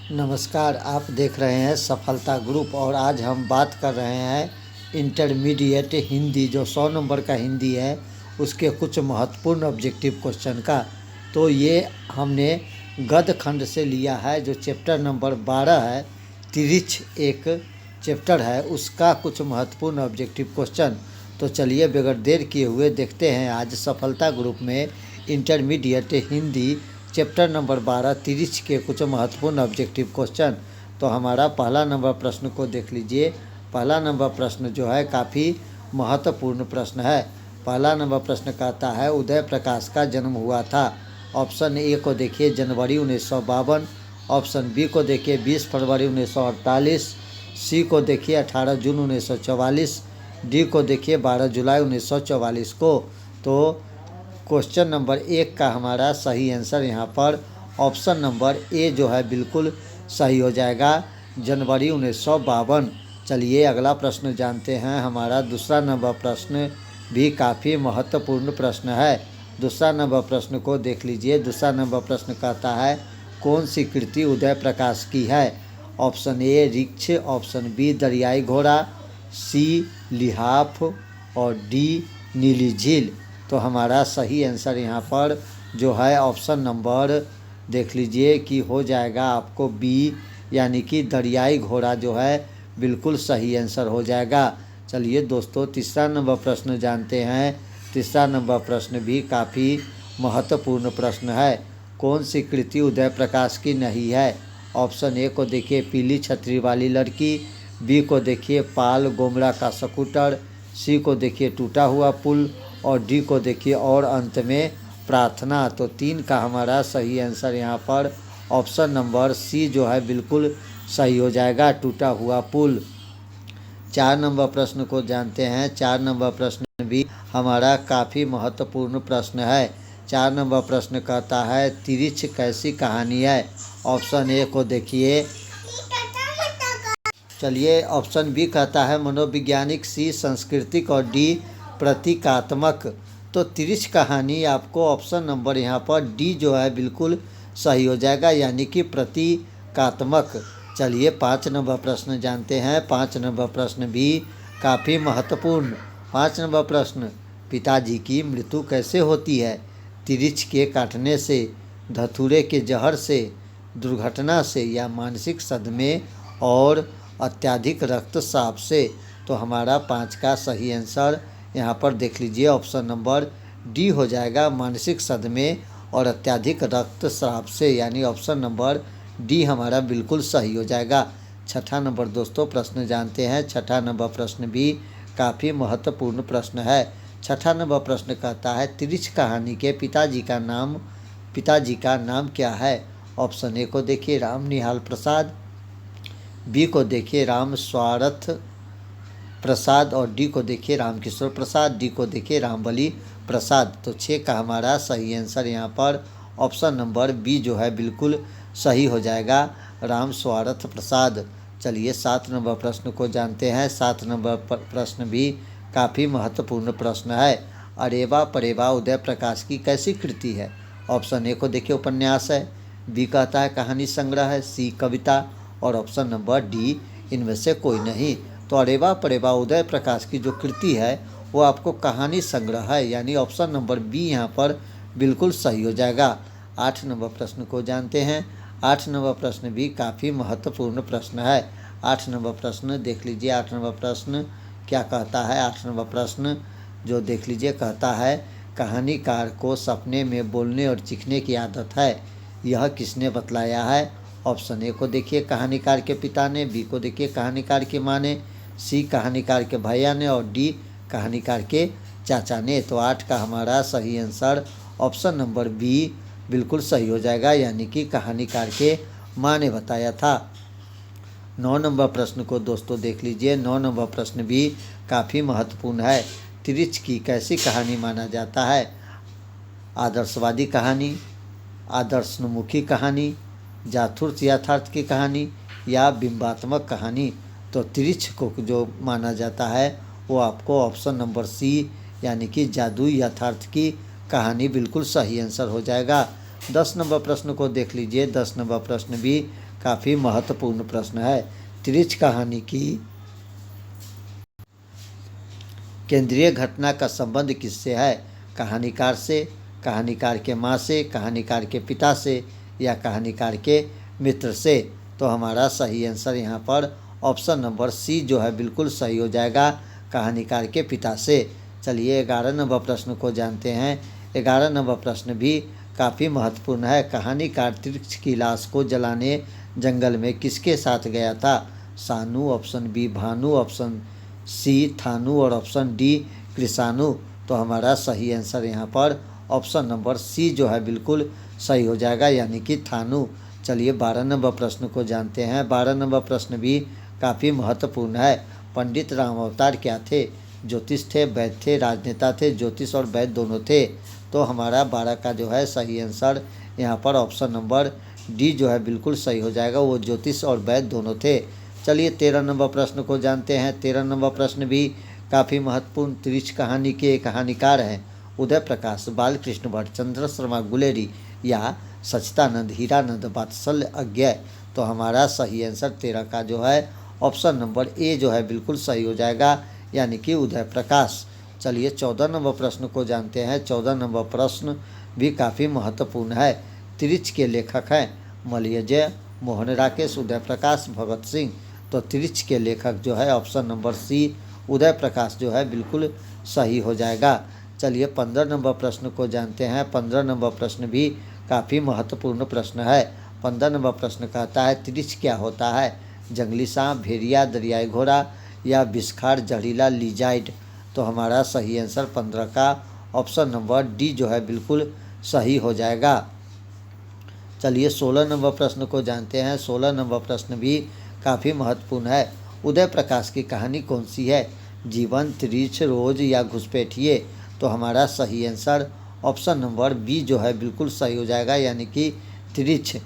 नमस्कार, आप देख रहे हैं सफलता ग्रुप और आज हम बात कर रहे हैं इंटरमीडिएट हिंदी जो 100 नंबर का हिंदी है उसके कुछ महत्वपूर्ण ऑब्जेक्टिव क्वेश्चन का। तो ये हमने गद्य खंड से लिया है जो चैप्टर नंबर 12 है, तिरिछ एक चैप्टर है, उसका कुछ महत्वपूर्ण ऑब्जेक्टिव क्वेश्चन। तो चलिए बगैर देर किए हुए देखते हैं आज सफलता ग्रुप में इंटरमीडिएट हिंदी चैप्टर नंबर 12 तिरिछ के कुछ महत्वपूर्ण ऑब्जेक्टिव क्वेश्चन। तो हमारा पहला नंबर प्रश्न को देख लीजिए। पहला नंबर प्रश्न जो है काफ़ी महत्वपूर्ण प्रश्न है। पहला नंबर प्रश्न कहता है उदय प्रकाश का जन्म हुआ था। ऑप्शन ए को देखिए जनवरी 1952, ऑप्शन बी को देखिए 20 फरवरी 1948, सी को देखिए 18 जून 1944, डी को देखिए 12 जुलाई 1944 को। तो क्वेश्चन नंबर 1 का हमारा सही आंसर यहाँ पर ऑप्शन नंबर ए जो है बिल्कुल सही हो जाएगा, जनवरी 1952। चलिए अगला प्रश्न जानते हैं। हमारा दूसरा नंबर प्रश्न भी काफ़ी महत्वपूर्ण प्रश्न है। दूसरा नंबर प्रश्न को देख लीजिए। दूसरा नंबर प्रश्न कहता है कौन सी कृति उदय प्रकाश की है। ऑप्शन ए रिक्ष, ऑप्शन बी दरियाई घोड़ा, सी लिहाफ और डी नीली झील। तो हमारा सही आंसर यहाँ पर जो है ऑप्शन नंबर देख लीजिए कि हो जाएगा आपको बी, यानी कि दरियाई घोड़ा जो है बिल्कुल सही आंसर हो जाएगा। चलिए दोस्तों तीसरा नंबर प्रश्न जानते हैं। तीसरा नंबर प्रश्न भी काफ़ी महत्वपूर्ण प्रश्न है। कौन सी कृति उदय प्रकाश की नहीं है। ऑप्शन ए को देखिए पीली छतरी वाली लड़की, बी को देखिए पाल गोमड़ा का स्कूटर, सी को देखिए टूटा हुआ पुल और डी को देखिए और अंत में प्रार्थना। तो 3 का हमारा सही आंसर यहाँ पर ऑप्शन नंबर सी जो है बिल्कुल सही हो जाएगा, टूटा हुआ पुल। 4 नंबर प्रश्न को जानते हैं। 4 नंबर प्रश्न भी हमारा काफ़ी महत्वपूर्ण प्रश्न है। 4 नंबर प्रश्न कहता है तिरिछ कैसी कहानी है। ऑप्शन ए को देखिए, चलिए ऑप्शन बी कहता है मनोवैज्ञानिक, सी सांस्कृतिक और डी प्रतीकात्मक। तो तिरिछ कहानी आपको ऑप्शन नंबर यहाँ पर डी जो है बिल्कुल सही हो जाएगा, यानी कि प्रतीकात्मक। चलिए 5 नंबर प्रश्न जानते हैं। 5 नंबर प्रश्न भी काफ़ी महत्वपूर्ण। 5 नंबर प्रश्न पिताजी की मृत्यु कैसे होती है। तिरिछ के काटने से, धतूरे के जहर से, दुर्घटना से या मानसिक सदमे और अत्यधिक रक्तस्राव से। तो हमारा 5 का सही आंसर यहाँ पर देख लीजिए ऑप्शन नंबर डी हो जाएगा, मानसिक सदमे और अत्यधिक रक्तस्राव से, यानी ऑप्शन नंबर डी हमारा बिल्कुल सही हो जाएगा। छठा नंबर दोस्तों प्रश्न जानते हैं। छठा नंबर प्रश्न भी काफ़ी महत्वपूर्ण प्रश्न है। छठा नंबर प्रश्न कहता है तिरिछ कहानी के पिताजी का नाम क्या है। ऑप्शन ए को देखिए राम निहाल प्रसाद, बी को देखिए राम स्वार्थ प्रसाद और डी को देखिए रामकिशोर प्रसाद, डी को देखिए रामबली प्रसाद। तो 6 का हमारा सही आंसर यहाँ पर ऑप्शन नंबर बी जो है बिल्कुल सही हो जाएगा, राम स्वार्थ प्रसाद। चलिए 7 नंबर प्रश्न को जानते हैं। 7 नंबर प्रश्न भी काफ़ी महत्वपूर्ण प्रश्न है। अरेवा परेवा उदय प्रकाश की कैसी कृति है। ऑप्शन ए को देखिए उपन्यास है, बी कहता है कहानी संग्रह है, सी कविता और ऑप्शन नंबर डी इनमें से कोई नहीं। तो अरेवा परेवा उदय प्रकाश की जो कृति है वो आपको कहानी संग्रह है, यानी ऑप्शन नंबर बी यहाँ पर बिल्कुल सही हो जाएगा। 8 नंबर प्रश्न को जानते हैं। 8 नंबर प्रश्न भी काफ़ी महत्वपूर्ण प्रश्न है। 8 नंबर प्रश्न देख लीजिए। 8 नंबर प्रश्न क्या कहता है। 8 नंबर प्रश्न जो देख लीजिए कहता है कहानीकार को सपने में बोलने और चीखने की आदत है, यह किसने बतलाया है। ऑप्शन ए को देखिए कहानीकार के पिता ने, बी को देखिए कहानीकार की माँ ने, सी कहानीकार के भैया ने और डी कहानीकार के चाचा ने। तो 8 का हमारा सही आंसर ऑप्शन नंबर बी बिल्कुल सही हो जाएगा, यानी कि कहानीकार के माँ ने बताया था। 9 नंबर प्रश्न को दोस्तों देख लीजिए। 9 नंबर प्रश्न भी काफ़ी महत्वपूर्ण है। तिरिछ की कैसी कहानी माना जाता है। आदर्शवादी कहानी, आदर्शोन्मुखी कहानी, जाथुर्थ यथार्थ की कहानी या बिंबात्मक कहानी। तो तिरिछ को जो माना जाता है वो आपको ऑप्शन नंबर सी यानी कि जादुई यथार्थ की कहानी बिल्कुल सही आंसर हो जाएगा। 10 नंबर प्रश्न को देख लीजिए। 10 नंबर प्रश्न भी काफ़ी महत्वपूर्ण प्रश्न है। तिरिच कहानी की केंद्रीय घटना का संबंध किससे है? कहानीकार से, कहानीकार के माँ से, कहानीकार के पिता से या कहानीकार के मित्र से? तो हमारा सही आंसर यहाँ पर ऑप्शन नंबर सी जो है बिल्कुल सही हो जाएगा, कहानीकार के पिता से। चलिए 11 नंबर प्रश्न को जानते हैं। 11 नंबर प्रश्न भी काफ़ी महत्वपूर्ण है। कहानीकार तिरिच की लाश को जलाने जंगल में किसके साथ गया था? Sanu, option B Bhanu, option C Thanu और ऑप्शन डी कृषाणु। तो हमारा सही आंसर यहाँ पर ऑप्शन नंबर सी जो है बिल्कुल सही हो जाएगा, यानी कि थानू। चलिए 12 नंबर प्रश्न को जानते हैं। 12 नंबर प्रश्न भी काफ़ी महत्वपूर्ण है। पंडित राम अवतार क्या थे? ज्योतिष थे, वैद्य थे, राजनेता थे, ज्योतिष और वैद्य दोनों थे। तो हमारा 12 का जो है सही आंसर यहाँ पर ऑप्शन नंबर डी जो है बिल्कुल सही हो जाएगा, वो ज्योतिष और वैद्य दोनों थे। चलिए 13 नंबर प्रश्न को जानते हैं। 13 नंबर प्रश्न भी काफ़ी महत्वपूर्ण। तिरिच कहानी के कहानीकार हैं उदय प्रकाश, बालकृष्ण भट्ट, चंद्र शर्मा गुलेरी या सच्चिदानंद हीरानंद वात्सल्य अज्ञय। तो हमारा सही आंसर 13 का जो है ऑप्शन नंबर ए जो है बिल्कुल सही हो जाएगा, यानी कि उदय प्रकाश। चलिए 14 नंबर प्रश्न को जानते हैं। 14 नंबर प्रश्न भी काफ़ी महत्वपूर्ण है। तिरिच के लेखक हैं मलयजय, मोहन राकेश, उदय प्रकाश, भगत सिंह। तो तिरिच के लेखक जो है option number C Uday Prakash जो है बिल्कुल सही हो जाएगा। चलिए 15 नंबर प्रश्न को जानते हैं। 15 नंबर प्रश्न भी काफ़ी महत्वपूर्ण प्रश्न है। 15 नंबर प्रश्न कहता है तिरिच क्या होता है? जंगली सांप, भेड़िया, दरियाई घोड़ा या बिस्खार जहरीला लीजाइड। तो हमारा सही आंसर 15 का ऑप्शन नंबर डी जो है बिल्कुल सही हो जाएगा। चलिए 16 नंबर प्रश्न को जानते हैं। 16 नंबर प्रश्न भी काफ़ी महत्वपूर्ण है। उदय प्रकाश की कहानी कौन सी है? जीवन, तिरिच, रोज या घुसपैठिए। तो हमारा सही आंसर ऑप्शन नंबर बी जो है बिल्कुल सही हो जाएगा, यानी कि तिरिच।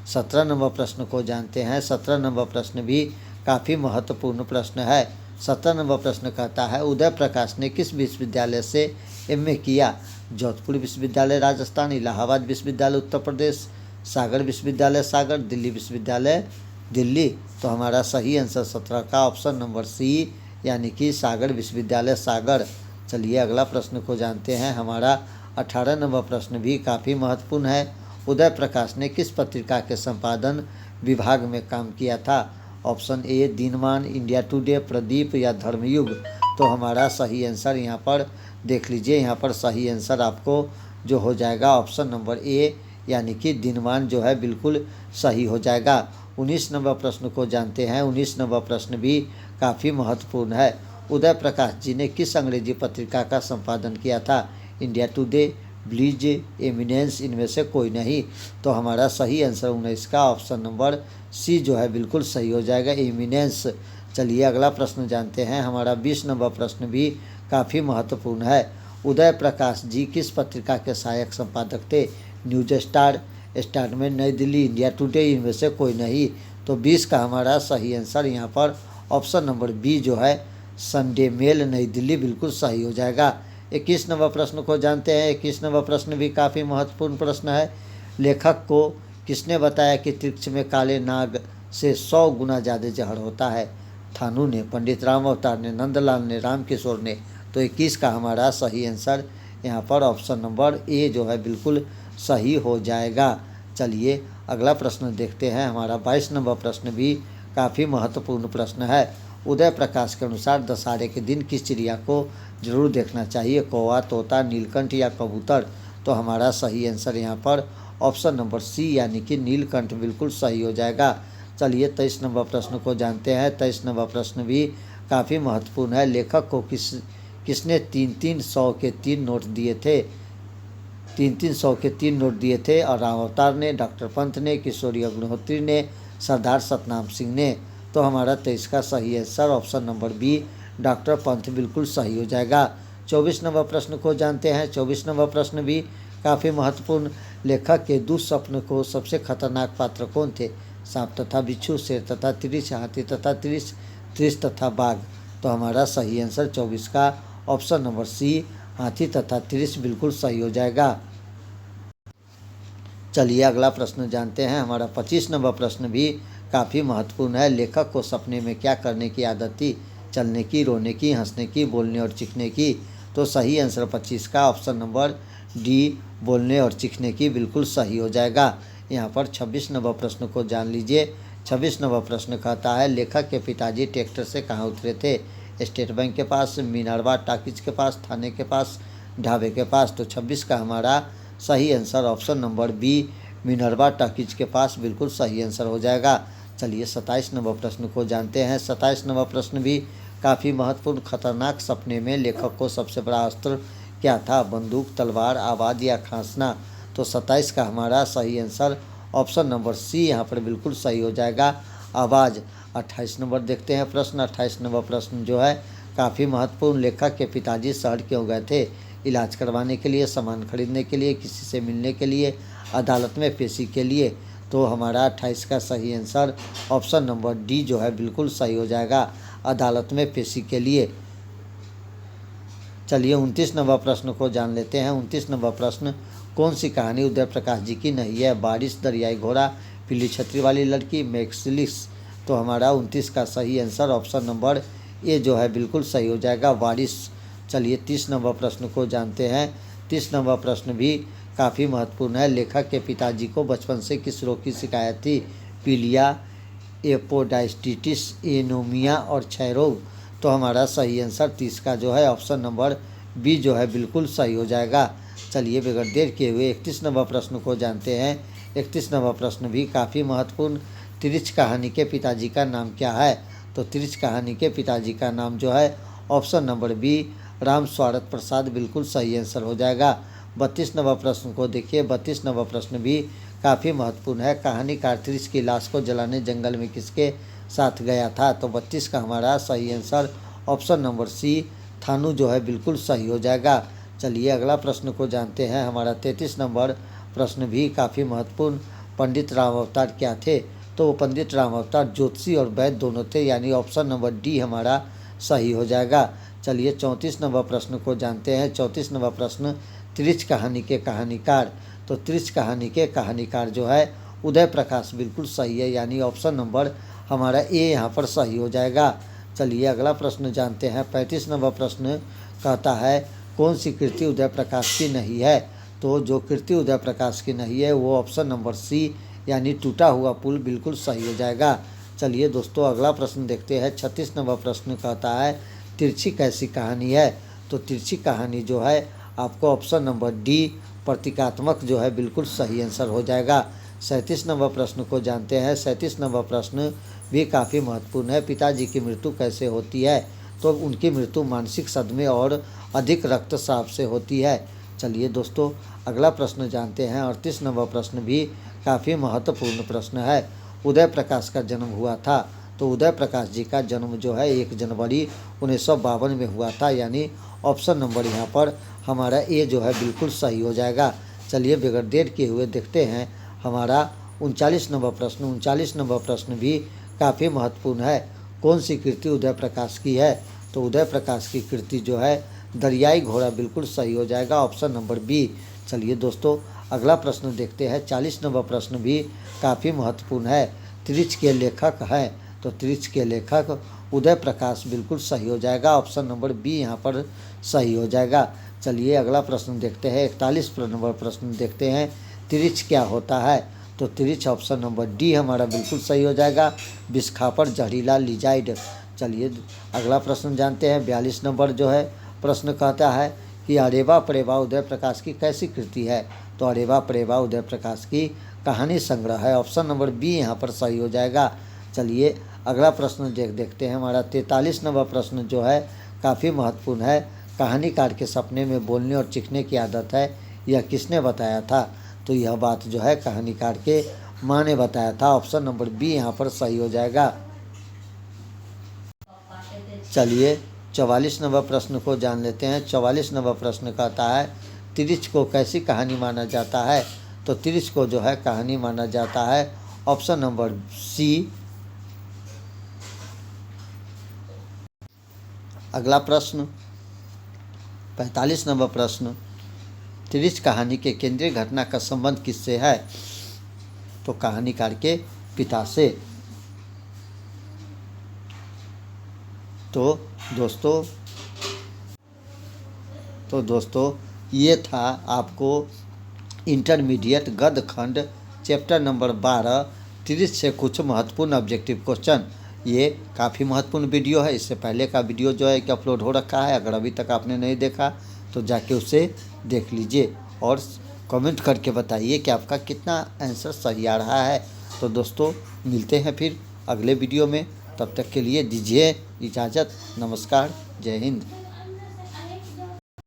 17 नंबर प्रश्न को जानते हैं। 17 नंबर प्रश्न भी काफ़ी महत्वपूर्ण प्रश्न है। 17 नंबर प्रश्न कहता है उदय प्रकाश ने किस विश्वविद्यालय से एमए किया? जोधपुर विश्वविद्यालय राजस्थान, इलाहाबाद विश्वविद्यालय उत्तर प्रदेश, सागर विश्वविद्यालय सागर, दिल्ली विश्वविद्यालय दिल्ली। तो हमारा सही आंसर 17 का ऑप्शन नंबर सी, यानी कि सागर विश्वविद्यालय सागर। चलिए अगला प्रश्न को जानते हैं। हमारा 18 नंबर प्रश्न भी काफ़ी महत्वपूर्ण है। उदय प्रकाश ने किस पत्रिका के संपादन विभाग में काम किया था? Option A Dinman, India Today, Pradeep या धर्मयुग। तो हमारा सही आंसर यहाँ पर देख लीजिए, यहाँ पर सही आंसर आपको जो हो जाएगा ऑप्शन नंबर ए, यानी कि दिनमान जो है बिल्कुल सही हो जाएगा। 19 नंबर प्रश्न को जानते हैं। 19 नंबर प्रश्न भी काफ़ी महत्वपूर्ण है। उदय प्रकाश जी ने किस अंग्रेजी पत्रिका का संपादन किया था? इंडिया टुडे, ब्लीज, एमिनेंस, इनमें से कोई नहीं। तो हमारा सही आंसर 19 का ऑप्शन नंबर सी जो है बिल्कुल सही हो जाएगा, एमिनेंस। चलिए अगला प्रश्न जानते हैं। हमारा 20 नंबर प्रश्न भी काफ़ी महत्वपूर्ण है। उदय प्रकाश जी किस पत्रिका के सहायक संपादक थे? न्यूज स्टार, स्टारमेंट नई दिल्ली, इंडिया टुडे, इनमें से कोई नहीं। तो 20 का हमारा सही आंसर यहाँ पर ऑप्शन नंबर बी जो है संडे मेल नई दिल्ली बिल्कुल सही हो जाएगा। 21 नंबर प्रश्न को जानते हैं। 21 नंबर प्रश्न भी काफ़ी महत्वपूर्ण प्रश्न है। लेखक को किसने बताया कि तिरिच में काले नाग से 100 गुना ज़्यादा जहर होता है? थानू ने, पंडित राम अवतार ने, नंदलाल ने, राम किशोर ने। तो 21 का हमारा सही आंसर यहाँ पर ऑप्शन नंबर ए जो है बिल्कुल सही हो जाएगा। चलिए अगला प्रश्न देखते हैं। हमारा 22 नंबर प्रश्न भी काफ़ी महत्वपूर्ण प्रश्न है। उदय प्रकाश के अनुसार दशहरे के दिन किस चिड़िया को जरूर देखना चाहिए? कौवा, तोता, नीलकंठ या कबूतर। तो हमारा सही आंसर यहाँ पर ऑप्शन नंबर सी, यानी कि नीलकंठ बिल्कुल सही हो जाएगा। चलिए 23 नंबर प्रश्न को जानते हैं। 23 नंबर प्रश्न भी काफ़ी महत्वपूर्ण है। लेखक को किसने 3-3 के 3 नोट दिए थे? 3-3 के 3 नोट दिए थे और राम अवतार ने, डॉक्टर पंत ने, किशोरी अग्निहोत्री ने, सरदार सतनाम सिंह ने। तो हमारा 23 का सही answer option number B doctor Pant बिल्कुल सही हो जाएगा। 24 नंबर प्रश्न को जानते हैं। 24 नंबर प्रश्न भी काफ़ी महत्वपूर्ण। लेखक के दुःस्वप्न को सबसे खतरनाक पात्र कौन थे? सांप तथा बिच्छू, शेर तथा तिरिच, हाथी तथा तिरिच, त्रिश तथा बाघ। तो हमारा सही आंसर 24 का ऑप्शन नंबर सी हाथी तथा तिरिच बिल्कुल सही हो जाएगा। चलिए अगला प्रश्न जानते हैं। हमारा 25 नंबर प्रश्न भी काफ़ी महत्वपूर्ण है। लेखक को सपने में क्या करने की आदत थी? चलने की, रोने की, हंसने की, बोलने और चीखने की। तो सही आंसर 25 का ऑप्शन नंबर डी, बोलने और चीखने की बिल्कुल सही हो जाएगा। यहाँ पर 26 नंबर प्रश्न को जान लीजिए। 26 नंबर प्रश्न कहता है, लेखक के पिताजी ट्रैक्टर से कहाँ उतरे थे? स्टेट बैंक के पास, मिनर्वा टॉकीज के पास, थाने के पास, ढाबे के पास। तो 26 का हमारा सही answer option number B, Minerva Talkies के पास बिल्कुल सही आंसर हो जाएगा। चलिए 27 नंबर प्रश्न को जानते हैं। 27 नंबर प्रश्न भी काफ़ी महत्वपूर्ण। खतरनाक सपने में लेखक को सबसे बड़ा अस्त्र क्या था? बंदूक, तलवार, आवाज़ या खांसना। तो 27 का हमारा सही आंसर ऑप्शन नंबर सी यहाँ पर बिल्कुल सही हो जाएगा, आवाज़। 28 नंबर देखते हैं प्रश्न। 28 नंबर प्रश्न जो है काफ़ी महत्वपूर्ण। लेखक के पिताजी शहर क्यों गए थे? इलाज करवाने के लिए, सामान खरीदने के लिए, किसी से मिलने के लिए, अदालत में पेशी के लिए। तो हमारा 28 का सही आंसर ऑप्शन नंबर डी जो है बिल्कुल सही हो जाएगा, अदालत में पेशी के लिए। चलिए 29 नंबर प्रश्न को जान लेते हैं। 29 नंबर प्रश्न, कौन सी कहानी उदय प्रकाश जी की नहीं है? बारिश, दरियाई घोड़ा, पीली छतरी वाली लड़की, मैक्सिलिस। तो हमारा 29 का सही आंसर ऑप्शन नंबर ए जो है बिल्कुल सही हो जाएगा, बारिश। चलिए 30 नंबर प्रश्न को जानते हैं। 30 नंबर प्रश्न भी काफ़ी महत्वपूर्ण है। लेखक के पिताजी को बचपन से किस रोग की शिकायत थी? पीलिया, एपोडाइस्टिटिस, एनीमिया और क्षय रोग। तो हमारा सही आंसर 30 का जो है ऑप्शन नंबर बी जो है बिल्कुल सही हो जाएगा। चलिए बगैर देर किए हुए 31 नंबर प्रश्न को जानते हैं। 31 नंबर प्रश्न भी काफ़ी महत्वपूर्ण। तिरिच कहानी के पिताजी का नाम क्या है? तो तिरिच कहानी के पिताजी का नाम जो है ऑप्शन नंबर बी, राम स्वागत प्रसाद बिल्कुल सही आंसर हो जाएगा। 32 नंबर प्रश्न को देखिए। 32 नंबर प्रश्न भी काफ़ी महत्वपूर्ण है। कहानीकार तिरिच की लाश को जलाने जंगल में किसके साथ गया था? तो 32 का हमारा सही आंसर ऑप्शन नंबर सी, थानू जो है बिल्कुल सही हो जाएगा। चलिए अगला प्रश्न को जानते हैं। हमारा 33 नंबर प्रश्न भी काफ़ी महत्वपूर्ण। पंडित राम अवतार क्या थे? तो पंडित राम अवतार ज्योतिषी और वैद्य दोनों थे, यानी ऑप्शन नंबर डी हमारा सही हो जाएगा। चलिए 34 नंबर प्रश्न को जानते हैं। 34 नंबर प्रश्न, तिरिच कहानी के कहानीकार। तो तिरिच कहानी के कहानीकार जो है उदय प्रकाश बिल्कुल सही है, यानी ऑप्शन नंबर हमारा ए यहाँ पर सही हो जाएगा। चलिए अगला प्रश्न जानते हैं। 35 नंबर प्रश्न कहता है, कौन सी कृति उदय प्रकाश की नहीं है? तो जो कृति उदय प्रकाश की नहीं है वो ऑप्शन नंबर सी, यानी टूटा हुआ पुल बिल्कुल सही हो जाएगा। चलिए दोस्तों अगला प्रश्न देखते हैं। 36 नंबर प्रश्न कहता है, तिरछी कैसी कहानी है? तो तिरछी कहानी जो है आपको ऑप्शन नंबर डी, प्रतीकात्मक जो है बिल्कुल सही आंसर हो जाएगा। 37 नंबर प्रश्न को जानते हैं। 37 नंबर प्रश्न भी काफ़ी महत्वपूर्ण है। पिताजी की मृत्यु कैसे होती है? तो उनकी मृत्यु मानसिक सदमे और अधिक रक्तस्राव से होती है। चलिए दोस्तों अगला प्रश्न जानते हैं। 38 नंबर प्रश्न भी काफ़ी महत्वपूर्ण प्रश्न है। उदय प्रकाश का जन्म हुआ था? तो उदय प्रकाश जी का जन्म जो है 1 जनवरी 1952 में हुआ था, यानी ऑप्शन नंबर यहाँ पर हमारा ए जो है बिल्कुल सही हो जाएगा। चलिए बगैर देर किए हुए देखते हैं हमारा 39 नंबर प्रश्न। 39 नंबर प्रश्न भी काफ़ी महत्वपूर्ण है। कौन सी कृति उदय प्रकाश की है? तो उदय प्रकाश की कृति जो है दरियाई घोड़ा बिल्कुल सही हो जाएगा, ऑप्शन नंबर बी। चलिए दोस्तों अगला प्रश्न देखते हैं। 40 नंबर प्रश्न भी काफ़ी महत्वपूर्ण है। तिरिच के लेखक हैं? तो तिरिच के लेखक उदय प्रकाश बिल्कुल सही हो जाएगा, ऑप्शन नंबर बी यहाँ पर सही हो जाएगा। चलिए अगला प्रश्न देखते हैं। 41 नंबर प्रश्न देखते हैं। तिरिच क्या होता है? तो तिरिच ऑप्शन नंबर डी हमारा बिल्कुल सही हो जाएगा, विस्खापड़, जहरीला, लिजाइड। चलिए अगला प्रश्न जानते हैं। 42 नंबर जो है प्रश्न कहता है कि अरेवा परेवा उदय प्रकाश की कैसी कृति है? तो अरेवा परेवा उदय प्रकाश की कहानी संग्रह है, ऑप्शन नंबर बी यहाँ पर सही हो जाएगा। चलिए अगला प्रश्न देखते हैं। हमारा 43 नंबर प्रश्न जो है काफ़ी महत्वपूर्ण है। कहानीकार के सपने में बोलने और चीखने की आदत है, यह किसने बताया था? तो यह बात जो है कहानीकार के माँ ने बताया था, ऑप्शन नंबर बी यहाँ पर सही हो जाएगा। चलिए 44 नंबर प्रश्न को जान लेते हैं। 44 नंबर प्रश्न कहता है, तिरिच को कैसी कहानी माना जाता है? तो तिरिच को जो है कहानी माना जाता है, ऑप्शन नंबर सी। अगला प्रश्न 45 नंबर प्रश्न, तिरिच कहानी के केंद्रीय घटना का संबंध किससे है? तो कहानीकार के पिता से। तो दोस्तों ये था आपको इंटरमीडिएट गद्य खंड चैप्टर नंबर 12 30 से कुछ महत्वपूर्ण ऑब्जेक्टिव क्वेश्चन। ये काफ़ी महत्वपूर्ण वीडियो है। इससे पहले का वीडियो जो है कि अपलोड हो रखा है, अगर अभी तक आपने नहीं देखा तो जाके उसे देख लीजिए और कमेंट करके बताइए कि आपका कितना आंसर सही आ रहा है। तो दोस्तों मिलते हैं फिर अगले वीडियो में, तब तक के लिए दीजिए इजाज़त। नमस्कार, जय हिंद।